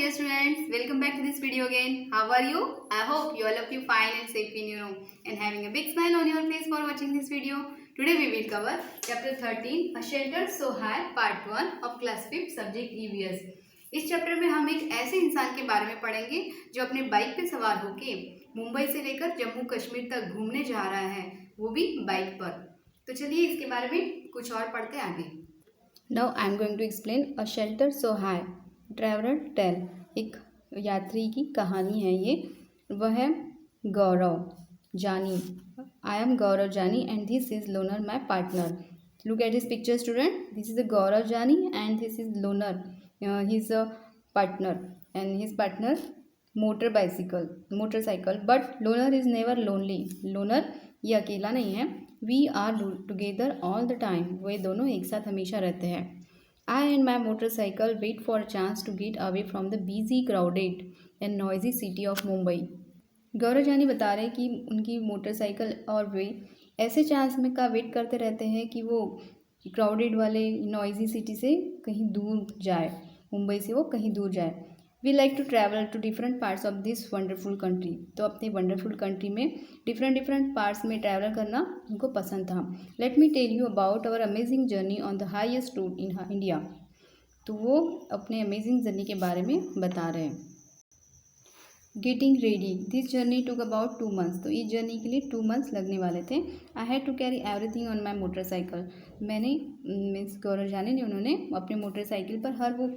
dear students, welcome back to this video again. How are you? I hope you all of you fine and safe in your home and having a big smile on your face for watching this video. Today we will cover chapter 13 A Shelter So High part 1 of class 5 subject EVS. इस chapter में हम एक ऐसे इंसान के बारे में पढ़ेंगे जो अपने बाइक पे सवार होके मुंबई से लेकर जम्मू कश्मीर तक घूमने जा रहा है, वो भी बाइक पर। तो चलिए इसके बारे में कुछ और पढ़ते आगे। Now I am going to explain A Shelter So High traveller tale. एक यात्री की कहानी है ये। वह है गौरव जानी। आई am Gaurav Jani and this is loner my partner. Look at this picture student, this is a Gaurav Jani and this is loner, he is a partner and his partner motorcycle. But loner is never lonely. Loner ये अकेला नहीं है। We are together all the time. वे दोनों एक साथ हमेशा रहते हैं। I and my motorcycle wait for a chance to get away from the busy, crowded and noisy city of Mumbai. गौरव जानी बता रहे हैं कि उनकी मोटरसाइकिल और वे ऐसे चांस में का वेट करते रहते हैं कि वो क्राउडेड वाले नॉइजी सिटी से कहीं दूर जाए, मुंबई से वो कहीं दूर जाए। We like to travel to different parts of this wonderful country. तो अपनी वंडरफुल कंट्री में डिफरेंट पार्ट्स में ट्रैवल करना उनको पसंद था। Let me tell you about our amazing journey on the highest route in India. तो वो अपने अमेजिंग जर्नी के बारे में बता रहे हैं। Getting ready, this journey took about 2 months। तो इस जर्नी के लिए 2 months लगने वाले थे। I had to carry everything on my motorcycle. मैंने मीन्स गौरव जानी ने उन्होंने अपने मोटरसाइकिल पर हर वो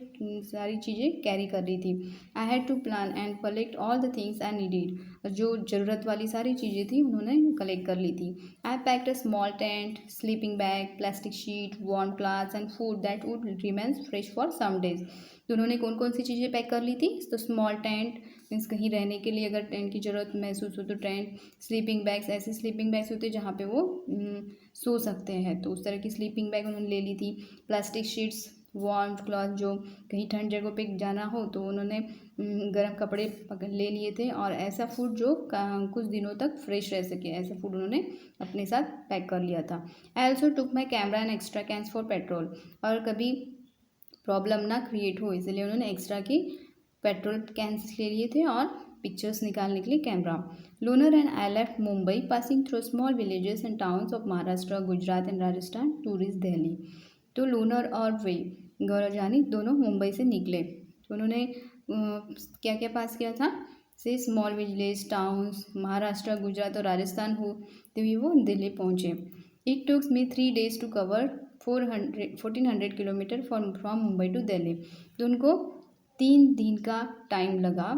सारी चीज़ें कैरी कर ली थी। I had to plan and collect all the things I needed. जो ज़रूरत वाली सारी चीज़ें थी उन्होंने कलेक्ट कर ली थी। I packed a small tent, sleeping bag, plastic sheet, warm clothes and food that would remains fresh for some days. तो उन्होंने कौन कौन सी चीज़ें पैक कर ली थी? तो स्मॉल टेंट मीन्स कहीं रहने के लिए अगर टेंट की ज़रूरत महसूस हो तो टेंट, स्लीपिंग बैग्स, ऐसे स्लीपिंग बैग्स होते हैं जहाँ पे वो सो सकते हैं, तो उस तरह की स्लीपिंग बैग उन्होंने ले ली थी। प्लास्टिक शीट्स, वार्म क्लॉथ, जो कहीं ठंड जगह पे जाना हो तो उन्होंने गर्म कपड़े ले लिए थे, और ऐसा फूड जो कुछ दिनों तक फ्रेश रह सके, ऐसा फूड उन्होंने अपने साथ पैक कर लिया था। I also took my camera and extra cans for petrol. और कभी प्रॉब्लम ना क्रिएट हो इसलिए उन्होंने एक्स्ट्रा की पेट्रोल कैंस ले लिए थे और पिक्चर्स निकालने के लिए camera. Loner and I left Mumbai passing through small villages and towns of Maharashtra, Gujarat and Rajasthan to reach Delhi. तो लोनर और वे गौरव जानी दोनों मुंबई से निकले। तो उन्होंने क्या क्या पास किया था? से small village, towns, Maharashtra, Gujarat और राजस्थान होते हुए वो दिल्ली पहुँचे। It takes me 3 days to cover 1400 kilometre from Mumbai to Delhi. तो उनको 3 दिन का टाइम लगा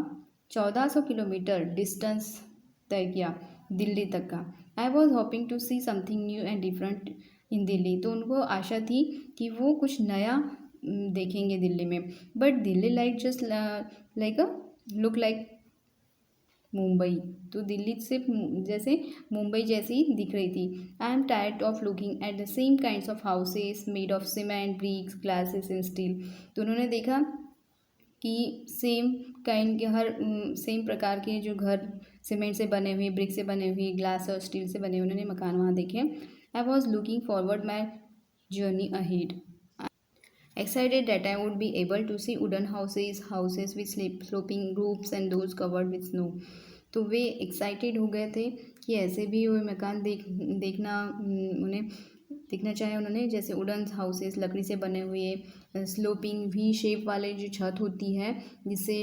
1400 किलोमीटर डिस्टेंस तय किया दिल्ली तक का। I was hoping to see something new and different in Delhi. तो उनको आशा थी कि वो कुछ नया देखेंगे दिल्ली में। But Delhi like just like a look like Mumbai. तो दिल्ली से जैसे मुंबई जैसी ही दिख रही थी। I am tired of looking at the same kinds of houses made of cement, bricks, glasses and steel. तो उन्होंने देखा कि सेम काइंड के हर सेम प्रकार के जो घर सीमेंट से बने हुए, ब्रिक से बने हुए, ग्लास और स्टील से बने उन्होंने मकान वहाँ देखे। I was looking forward my journey ahead, excited that I would be able to see wooden houses with sloping roofs and those covered with snow। तो वे एक्साइटेड हो गए थे कि ऐसे भी वो मकान देखना उन्हें देखना चाहे उन्होंने, जैसे वुडन हाउसेस लकड़ी से बने हुए, स्लोपिंग वी शेप वाले जो छत होती है जिससे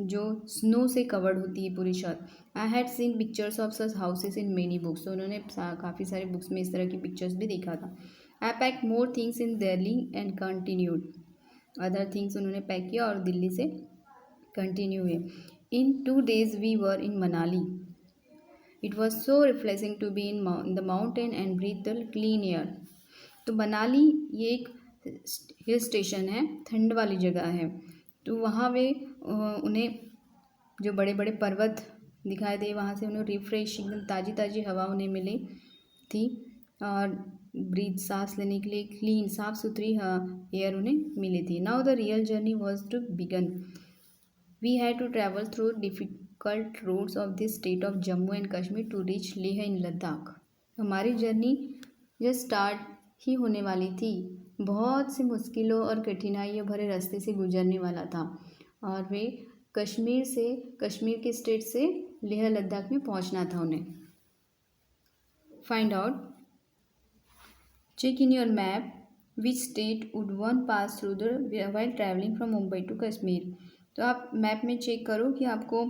जो स्नो से कवर्ड होती है पूरी छत। I had seen pictures of such houses in many books. तो उन्होंने काफ़ी सारी बुक्स में इस तरह की पिक्चर्स भी देखा था। I pack more things in Delhi and continued. Other things उन्होंने पैक किया और दिल्ली से कंटिन्यू हुए। In 2 days we were in Manali. It was so refreshing to be in the mountain and breathe the clean air. तो मनाली ये एक हिल स्टेशन है, ठंड वाली जगह है। तो वहाँ वे उन्हें जो बड़े बड़े पर्वत दिखाई दे, वहाँ से उन्हें रिफ्रेश एकदम ताज़ी ताज़ी हवा उन्हें मिली थी, और ब्रीथ सांस लेने के लिए क्लीन साफ़ सुथरी एयर उन्हें मिली थी। Now the real journey was to begin. We had to travel through difficult roads of this state of Jammu and Kashmir to reach Leh in Ladakh. हमारी जर्नी जस्ट स्टार्ट ही होने वाली थी, बहुत सी मुश्किलों और कठिनाइयों भरे रास्ते से गुजरने वाला था, और वे कश्मीर के स्टेट से लेह लद्दाख में पहुंचना था उन्हें। Find out, check in your map which state would one pass through the while travelling from Mumbai to Kashmir. तो आप मैप में चेक करो कि आपको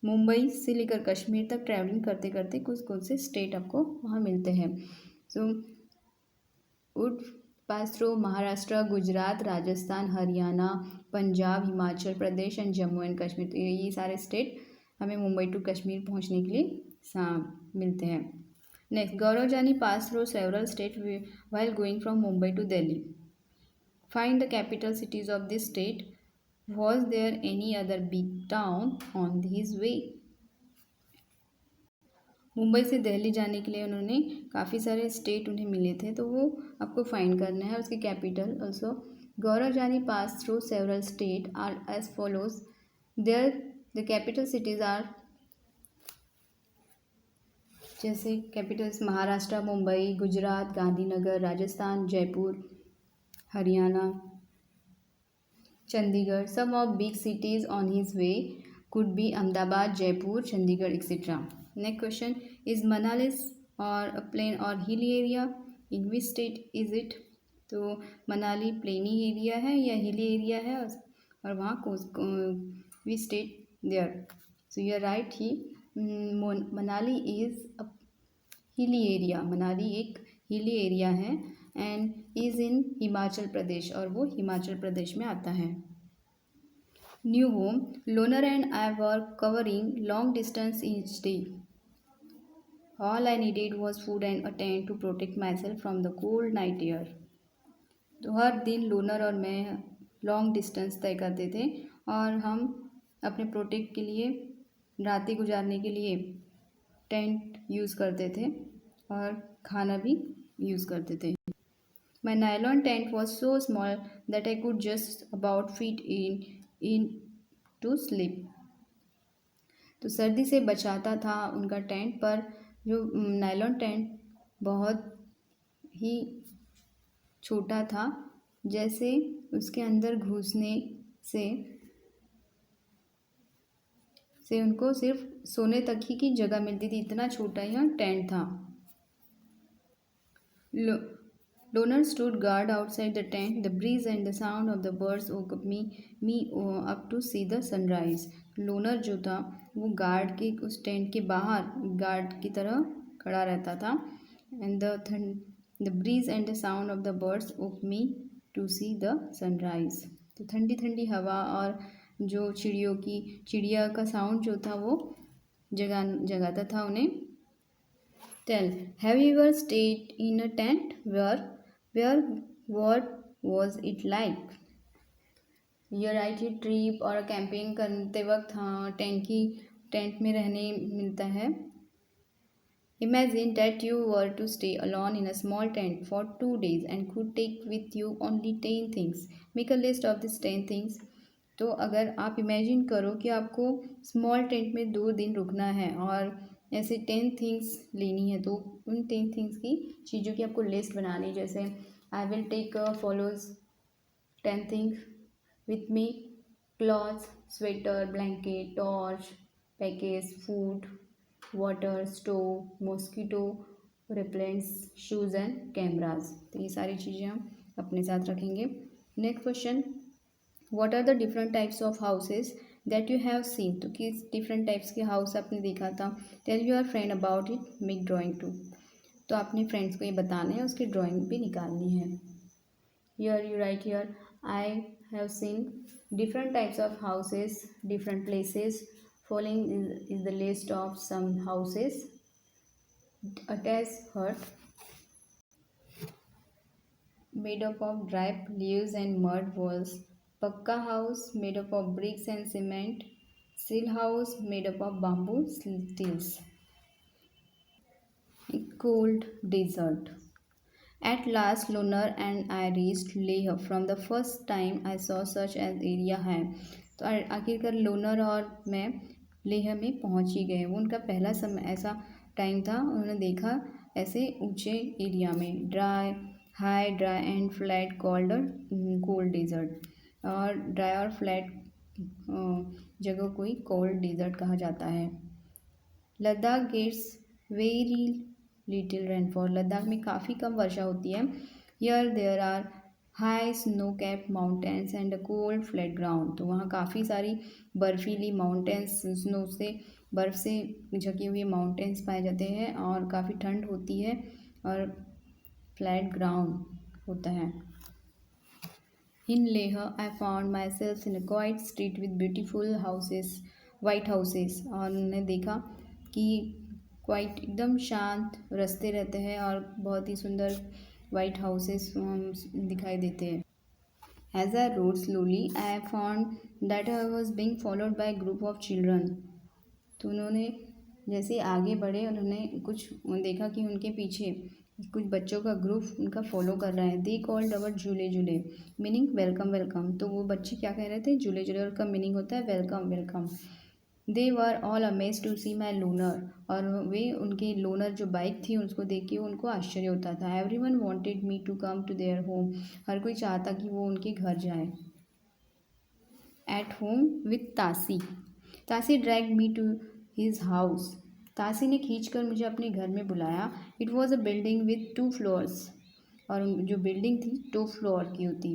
मुंबई से लेकर कश्मीर तक ट्रैवलिंग करते करते कौन से स्टेट आपको वहाँ मिलते हैं। So would pass through Maharashtra, Gujarat, Rajasthan, Haryana, Punjab, Himachal Pradesh and Jammu and Kashmir. तो ये सारे स्टेट हमें मुंबई टू कश्मीर पहुँचने के लिए मिलते हैं। Next, Gaurav Jani pass through several state while going from Mumbai to Delhi. Find the capital cities of this state. Was there any other big town on his way? Mumbai से दिल्ली जाने के लिए उन्होंने काफ़ी सारे स्टेट उन्हें मिले थे, तो वो आपको फाइंड करना है उसके capital also. Gaurav Jani pass through several state are as follows. There the capital cities are, जैसे capitals Maharashtra Mumbai, Gujarat Gandhinagar, Rajasthan Jaipur, Haryana Chandigarh. Some of big cities on his way could be Ahmedabad, Jaipur, Chandigarh etcetera. Next question, is Manali और अ प्लेन और hilly area, in which state is it. तो Manali plenty area है या हिली area है, और वहाँ which state there. So you are right, he Manali is a hilly area. Manali एक हिली एरिया है and is in Himachal Pradesh, और वो हिमाचल प्रदेश में आता है। New home, loner and I were covering long distance each day. All I needed was food and a tent to protect myself from the cold night air. तो हर दिन loner और मैं लॉन्ग डिस्टेंस तय करते थे, और हम अपने प्रोटेक्ट के लिए, रातें गुजारने के लिए टेंट यूज़ करते थे और खाना भी यूज़ करते थे। My nylon tent was so small that I could just about fit in to sleep. तो सर्दी से बचाता था उनका टेंट, पर जो नायलॉन टेंट बहुत ही छोटा था, जैसे उसके अंदर घुसने से उनको सिर्फ सोने तक ही की जगह मिलती थी, इतना छोटा यह टेंट था। Loner stood guard outside the tent. The breeze and the sound of the birds woke me up to see the sunrise. Loner जो था वो गार्ड के उस टेंट के बाहर गार्ड की तरह खड़ा रहता था। And the breeze and the sound of the birds woke me to see the sunrise. तो ठंडी ठंडी हवा और जो चिड़िया का साउंड जो था वो जगाता था उन्हें। Tell, have you ever stayed in a tent? What was it like? You write a trip और कैंपिंग करते वक्त हाँ टेंट में रहने मिलता है। Imagine that you were to stay alone in a small tent for 2 days and could take with you only 10 things. Make a list of these 10 things. तो अगर आप इमेजिन करो कि आपको स्मॉल टेंट में 2 दिन रुकना है और ऐसे 10 थिंग्स लेनी है, तो उन 10 थिंग्स की चीज़ों की आपको लिस्ट बनानी। जैसे I will take follows 10 things with me: clothes, sweater, blanket, torch, package, food, water, stove, mosquito repellents, shoes and cameras. तो ये सारी चीज़ें हम अपने साथ रखेंगे। Next question, what are the different types of houses that you have seen. तो किस डिफरेंट टाइप्स के हाउस आपने देखा था। Tell your friend about it, make drawing too. तो अपने फ्रेंड्स को ये बताना है, उसकी ड्राइंग भी निकालनी है। Here you right here, I have seen different types of houses, different places. Following is the list of some houses. Attached hut made up of dry leaves and mud walls. Pakka house made up of bricks and cement. Seal house made up of bamboo stilts. Cold desert. At last, Lunar and I reached Leh. From the first time I saw such an area है। तो आखिरकार loner और मैं लेह में पहुंच ही गए। वो उनका पहला समय ऐसा टाइम था, उन्होंने देखा ऐसे ऊंचे एरिया में high dry and flat cold desert. और ड्राई और फ्लैट जगह को ही कोल्ड डिजर्ट कहा जाता है। Ladakh gets very little rainfall, Ladakh में काफ़ी कम वर्षा होती है। Here there are high snow cap mountains and a cold flat ground, तो वहाँ काफ़ी सारी बर्फीली माउंटेन्स, स्नो से बर्फ़ से ढके हुए माउंटेन्स पाए जाते हैं और काफ़ी ठंड होती है और फ्लैट ग्राउंड होता है। In Leh, I found myself in a quiet street with beautiful houses, white houses, और मैंने देखा कि क्वाइट एकदम शांत रास्ते रहते हैं और बहुत ही सुंदर वाइट हाउसेस दिखाई देते हैं। As I rode slowly, I found that I was being followed by a group of children. तो उन्होंने जैसे आगे बढ़े, उन्होंने कुछ देखा कि उनके पीछे कुछ बच्चों का ग्रुप उनका फॉलो कर रहा है। दे कॉल्ड अवर झूले झूले, मीनिंग वेलकम वेलकम। तो वो बच्चे क्या कह रहे थे, झूले झूले, और का मीनिंग होता है welcome welcome. They were all amaze to see my loner, और वे उनके लोनर जो बाइक थी उसको देख के उनको आश्चर्य होता था। Everyone wanted me to come to their home, हर कोई चाहता कि वो उनके घर जाए। At home with Tashi, Tashi drag me to his house, Tashi ने खींचकर मुझे अपने घर में बुलाया। It was a building with 2 floors, और जो बिल्डिंग थी 2 फ्लोर की होती।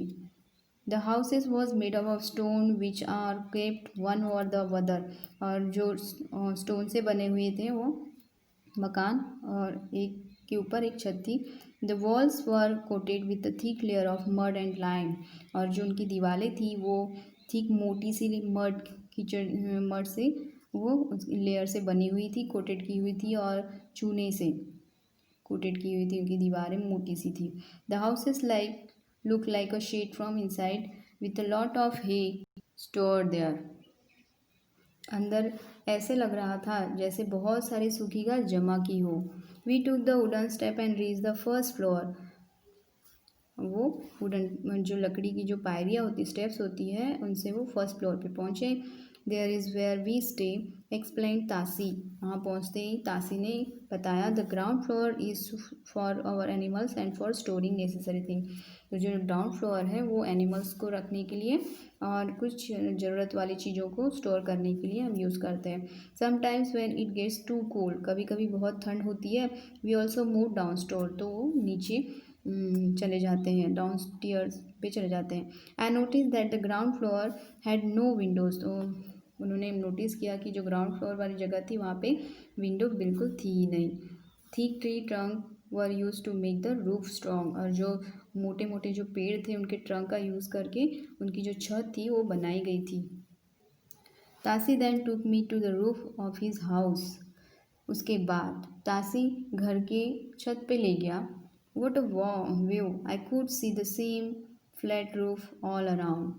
The houses was made up of stone which are kept one और द अदर, और जो स्टोन से बने हुए थे वो मकान, और एक के ऊपर एक छत थी। The walls were coated with a thick layer of mud and lime, और जो उनकी दीवारें थी वो थिक मोटी सी मड कीचड़ मड से वो लेयर से बनी हुई थी, कोटेड की हुई थी, और चूने से कोटेड की हुई थी, उनकी दीवारें मोटी सी थी। The houses like look like a shed from inside with a lot of hay stored there, अंदर ऐसे लग रहा था जैसे बहुत सारी सूखी घास जमा की हो। We took the wooden step and reach the first floor, वो वुडन जो लकड़ी की जो पायरियाँ होती, स्टेप्स होती है, उनसे वो फर्स्ट फ्लोर पे पहुँचे। There is where we stay, explain Tashi, वहाँ पहुँचते ही तासी ने बताया the ground floor is for our animals and for storing necessary thing, तो जो ग्राउंड फ्लोर है वो एनिमल्स को रखने के लिए और कुछ ज़रूरत वाली चीज़ों को स्टोर करने के लिए हम यूज़ करते हैं। Sometimes when it gets too cold, कभी कभी बहुत ठंड होती है। We also move down store, तो वो नीचे चले जाते हैं, डाउन स्टेयर्स पे चले जाते हैं। I notice that the ground floor had no windows, तो उन्होंने नोटिस किया कि जो ग्राउंड फ्लोर वाली जगह थी वहाँ पे विंडो बिल्कुल थी ही नहीं। Thick tree trunk were used to make the roof strong, और जो मोटे मोटे जो पेड़ थे उनके ट्रंक का यूज़ करके उनकी जो छत थी वो बनाई गई थी। Tashi then took me to the roof of his house, उसके बाद तासी घर के छत पे ले गया। What a view, I could see the same flat roof all around,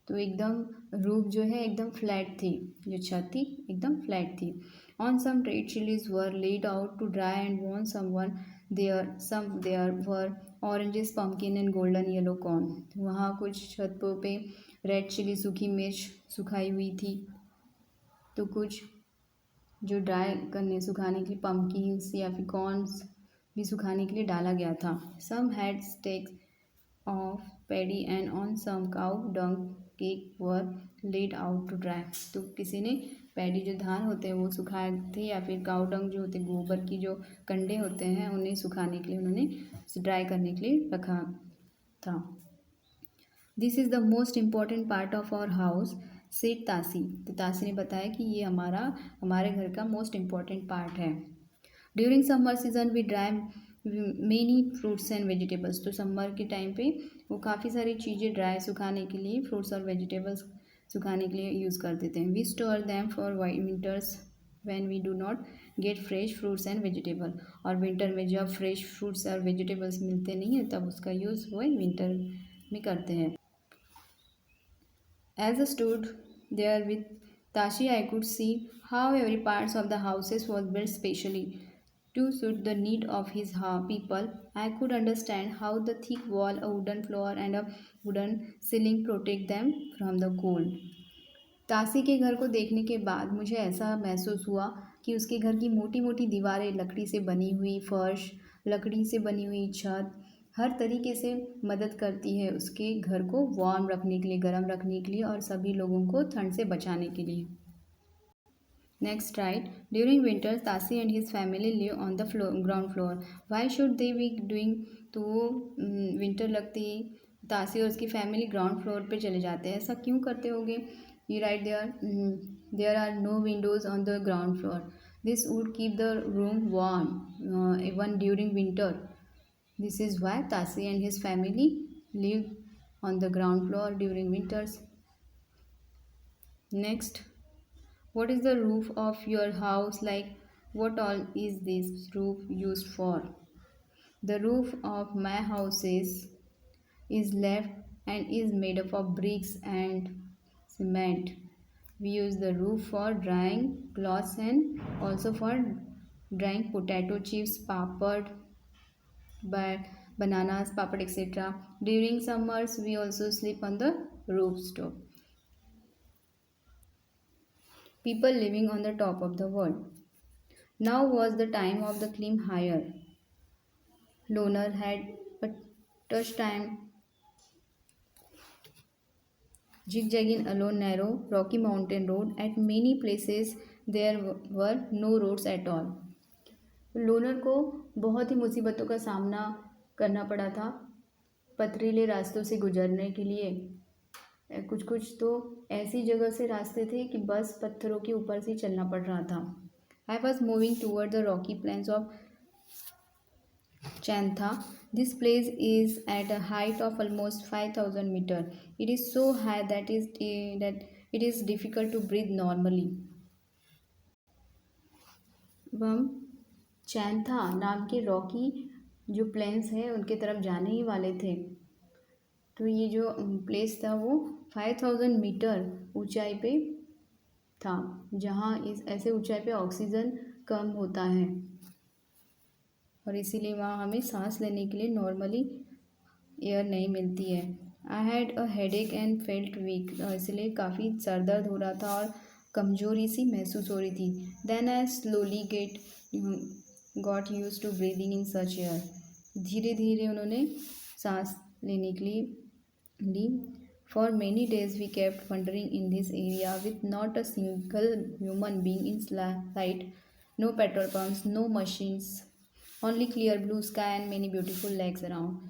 तो एकदम रूफ जो है एकदम फ्लैट थी, जो छत थी एकदम फ्लैट थी। On some red chillies were laid out to dry and on there were oranges pumpkin and golden yellow corn, वहाँ कुछ छतों पे रेड चिली सूखी मिर्च सुखाई हुई थी, तो कुछ जो ड्राई करने सुखाने के लिए पम्पकिन्स या फिर कॉर्न्स भी सुखाने के लिए डाला गया था। Some had stacks of paddy and on some cow dung cake were laid out to dry, तो किसी ने पैडी जो धान होते हैं वो सुखाए थे, या फिर काउ डंग जो होते हैं गोबर की जो कंडे होते हैं उन्हें सुखाने के लिए उन्होंने ड्राई करने के लिए रखा था। This is the most important part of our house, said Tashi, तो तासी ने बताया कि ये हमारे घर का मोस्ट इम्पॉर्टेंट पार्ट है। During summer season we dry many fruits and vegetables, तो समर के टाइम पे वो काफ़ी सारी चीज़ें ड्राई सुखाने के लिए, फ्रूट्स और वेजिटेबल्स सुखाने के लिए यूज़ कर देते हैं। We store them for winters when we do not get fresh fruits and vegetable, और विंटर में जब फ्रेश फ्रूट्स और वेजिटेबल्स मिलते नहीं हैं तब उसका यूज़ वो विंटर में करते हैं। As I stood there with Tashi, I could see how every part of the houses was built specially to suit the need of his people. I could understand how the thick wall, a wooden floor, and a wooden ceiling protect them from the cold. तासी के घर को देखने के बाद मुझे ऐसा महसूस हुआ कि उसके घर की मोटी मोटी दीवारें, लकड़ी से बनी हुई फर्श, लकड़ी से बनी हुई छत हर तरीके से मदद करती है उसके घर को वार्म रखने के लिए, गर्म रखने के लिए और सभी लोगों को ठंड से बचाने के लिए। Next, right. During winter, Tasi and his family live on the ground floor. Why should they be doing? तो विंटर लगती तासी और उसकी फैमिली ग्राउंड फ्लोर पे चले जाते हैं, ऐसा क्यों करते होंगे? You write there are no windows on the ground floor. This would keep the room warm even during winter. This is why Tasi and his family live on the ground floor during winters. Next. What is the roof of your house like? What all is this roof used for? The roof of my house is left and is made up of bricks and cement. We use the roof for drying clothes and also for drying potato chips, papad, bananas, papad, etc. During summers, we also sleep on the rooftop. People living on the top of the world. Now was the time of the climb higher. Loner had a tough time zigzagging along narrow, rocky mountain road. At many places there were no roads at all. Lonar को बहुत ही मुसीबतों का सामना करना पड़ा था पथरीले रास्तों से गुजरने के लिए। कुछ कुछ तो ऐसी जगह से रास्ते थे कि बस पत्थरों के ऊपर से चलना पड़ रहा था। I was moving toward the rocky plains of Chantha. This place is at a height of almost 5,000 meters. It is so high that it is difficult to breathe normally. हम चैंथा नाम के रॉकी जो प्लेन्स हैं उनके तरफ जाने ही वाले थे। तो ये जो प्लेस था वो 5,000 मीटर ऊंचाई पे था, जहाँ इस ऐसे ऊंचाई पे ऑक्सीजन कम होता है और इसीलिए वहाँ हमें सांस लेने के लिए नॉर्मली एयर नहीं मिलती है। I had a headache and felt weak, इसलिए काफ़ी सर दर्द हो रहा था और कमजोरी सी महसूस हो रही थी। Then I slowly got used to breathing in such air, धीरे धीरे उन्होंने सांस लेने के लिए ली। For many days we kept wandering in this area with not a single human being in sight, no petrol pumps, no machines, only clear blue sky and many beautiful lakes around.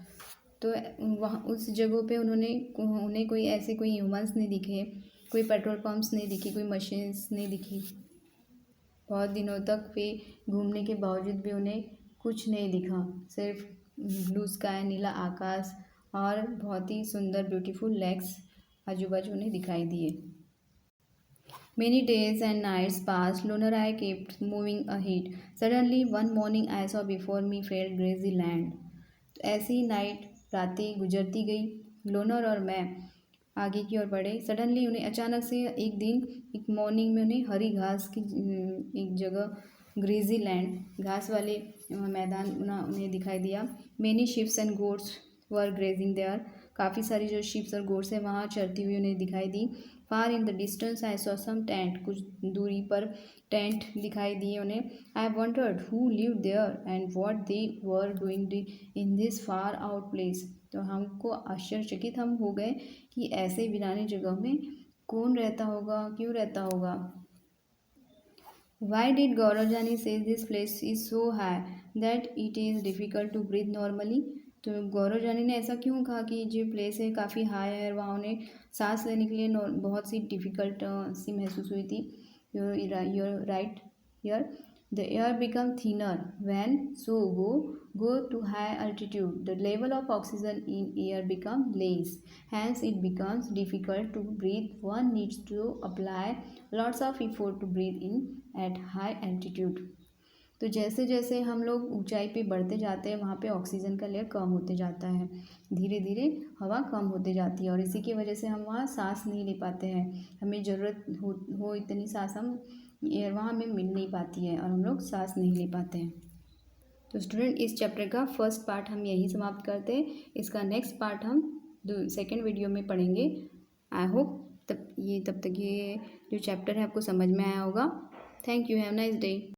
तो वहाँ उस जगहों पे उन्हें कोई ऐसे कोई humans नहीं दिखे, कोई पेट्रोल पम्प्स नहीं दिखे, कोई मशीन्स नहीं दिखी। बहुत दिनों तक वे घूमने के बावजूद भी उन्हें कुछ नहीं दिखा, सिर्फ ब्लू स्काई, नीला आकाश और बहुत ही सुंदर ब्यूटीफुल लेक्स आजू बाजू उन्हें दिखाई दिए। Many days and nights passed. Lunar I kept moving ahead. Suddenly, one morning I saw before me fair grassy land. ऐसी नाइट रातें गुजरती गई। लोनर और मैं आगे की ओर बढ़े। सडनली उन्हें अचानक से एक दिन एक मॉर्निंग में उन्हें हरी घास की एक जगह ग्रेजी लैंड घास वाले मैदान उन्हें दिखाई दिया। Many sheeps and goats were grazing there, काफ़ी सारी जो शिप्स और गोट्स हैं वहाँ चरती हुई उन्हें दिखाई दी। Far in the distance I saw some tent, कुछ दूरी पर टेंट दिखाई दिए उन्हें। I wondered who live there and what they were doing in this far out place. तो हमको आश्चर्यचकित हम हो गए कि ऐसे वीरानी जगह में कौन रहता होगा, क्यों रहता होगा। Why did Gaurajani say this place is so high that it is difficult to breathe normally? तो गौरवजानी ने ऐसा क्यों कहा कि जो प्लेस है काफ़ी हाई है, वहाँ उन्हें सांस लेने के लिए बहुत सी डिफ़िकल्ट सी महसूस हुई थी। Your right here the air become thinner when so go to high altitude, the level of oxygen in air become less, hence it becomes difficult to breathe. One needs to apply lots of effort to breathe in at high altitude. तो जैसे जैसे हम लोग ऊंचाई पे बढ़ते जाते हैं वहाँ पे ऑक्सीजन का लेयर कम होते जाता है, धीरे धीरे हवा कम होते जाती है और इसी की वजह से हम वहाँ सांस नहीं ले पाते हैं। हमें ज़रूरत हो इतनी सांस हम एयर वहाँ हमें मिल नहीं पाती है और हम लोग सांस नहीं ले पाते हैं। तो स्टूडेंट इस चैप्टर का फर्स्ट पार्ट हम यहीं समाप्त करते हैं। इसका नेक्स्ट पार्ट हम सेकेंड वीडियो में पढ़ेंगे। आई होप तब तक ये जो चैप्टर है आपको समझ में आया होगा। Thank you, have nice day.